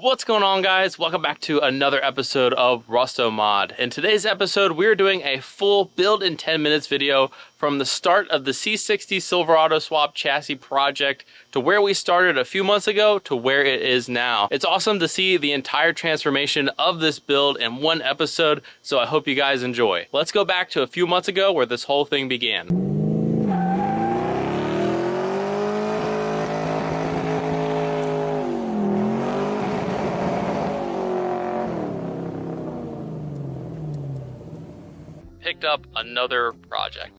What's going on, guys? Welcome back to another episode of Rustomod. In today's episode, we're doing a full build in 10 minutes video from the start of the C60 Silverado swap chassis project to where we started a few months ago to where it is now. It's awesome to see the entire transformation of this build in one episode, so I hope you guys enjoy. Let's go back to a few months ago where this whole thing began. Picked up another project.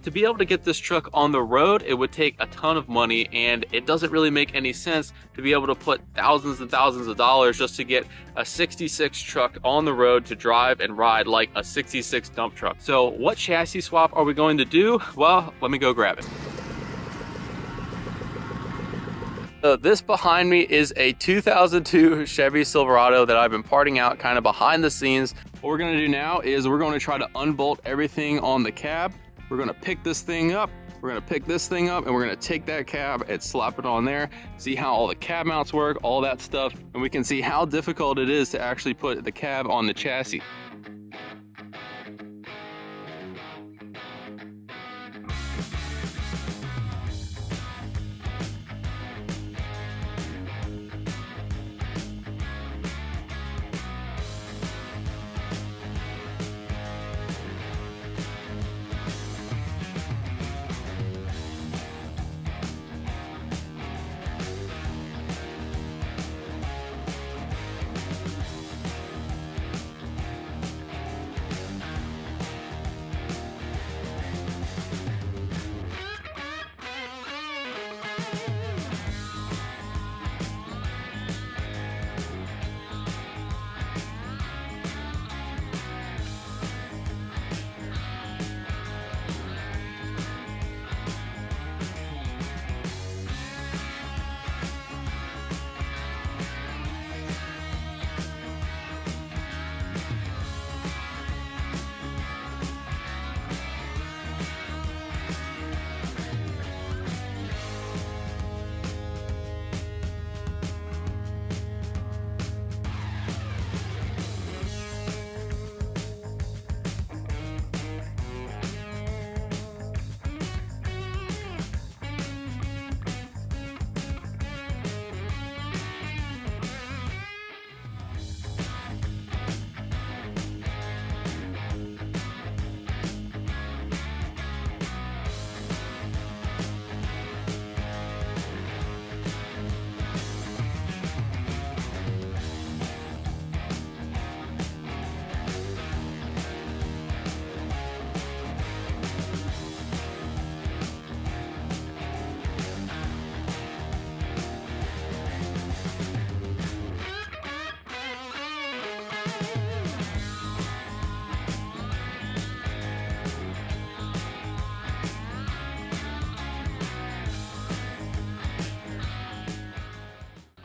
To be able to get this truck on the road, it would take a ton of money, and it doesn't really make any sense to be able to put thousands and thousands of dollars just to get a 66 truck on the road to drive and ride like a 66 dump truck. So what chassis swap are we going to do? Well, let me go grab it. So this behind me is a 2002 Chevy Silverado that I've been parting out kind of behind the scenes. What we're going to do now is we're going to try to unbolt everything on the cab. We're gonna pick this thing up, we're gonna pick this thing up, and we're gonna take that cab and slap it on there, see how all the cab mounts work, all that stuff, and we can see how difficult it is to actually put the cab on the chassis.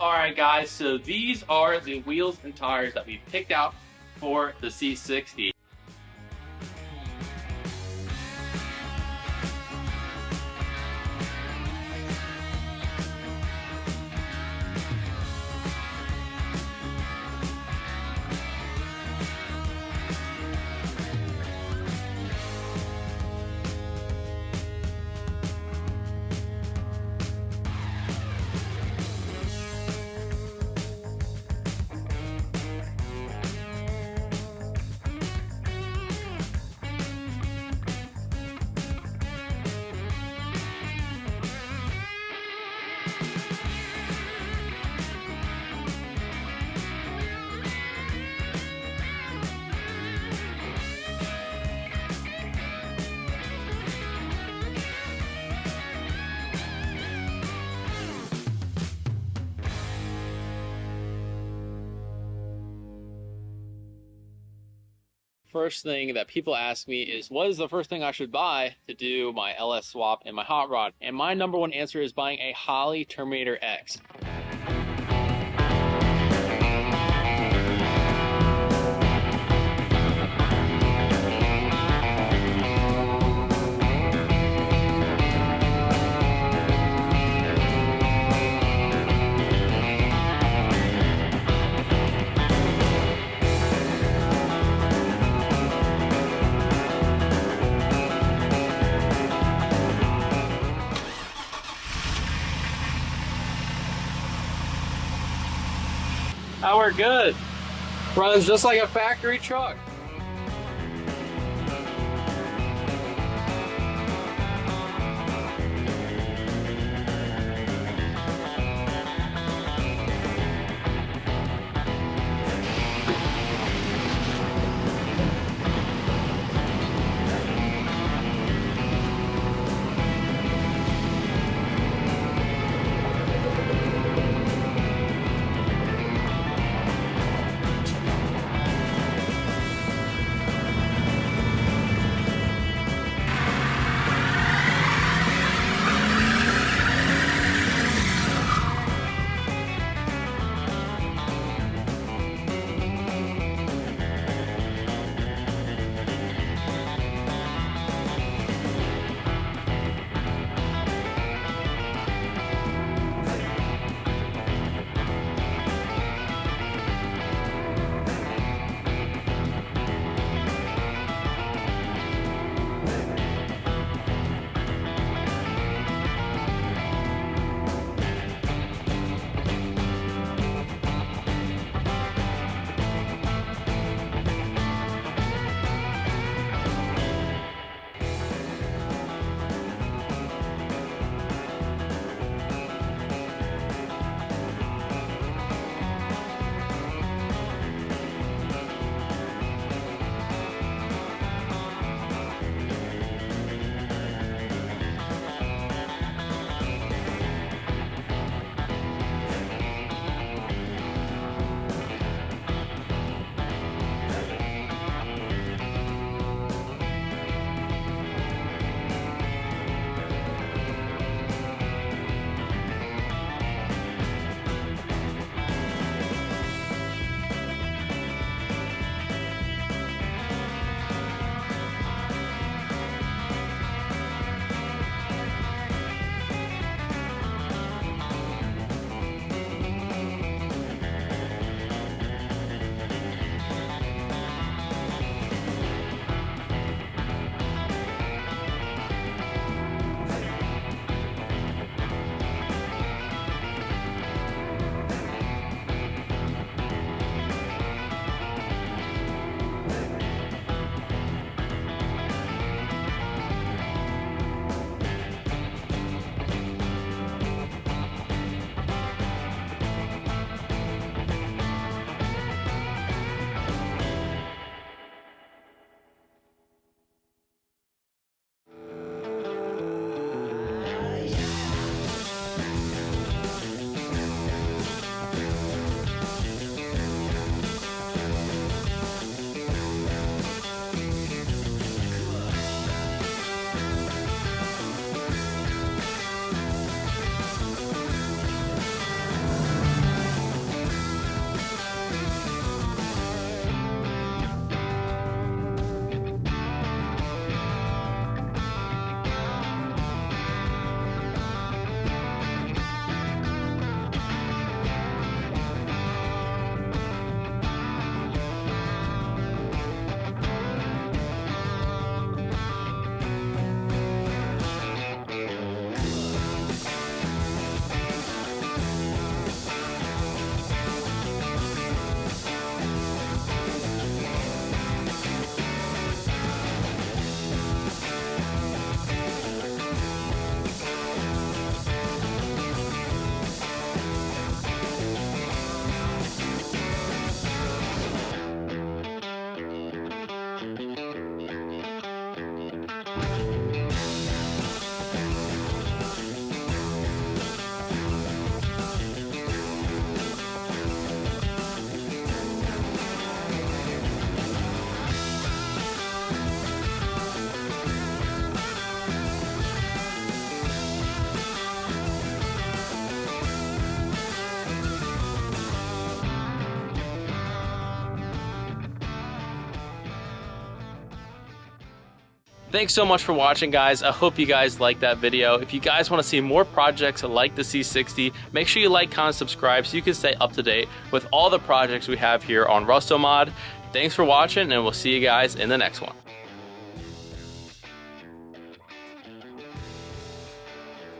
Alright guys, so these are the wheels and tires that we picked out for the C60. first thing that people ask me is, what is the first thing I should buy to do my LS swap and my hot rod? And my number one answer is buying a Holley Terminator X. Now we're good. Runs just like a factory truck. Thanks so much for watching, guys. I hope you guys liked that video. If you guys want to see more projects like the C60, make sure you like, comment, subscribe so you can stay up to date with all the projects we have here on Rustomod. Thanks for watching, and we'll see you guys in the next one.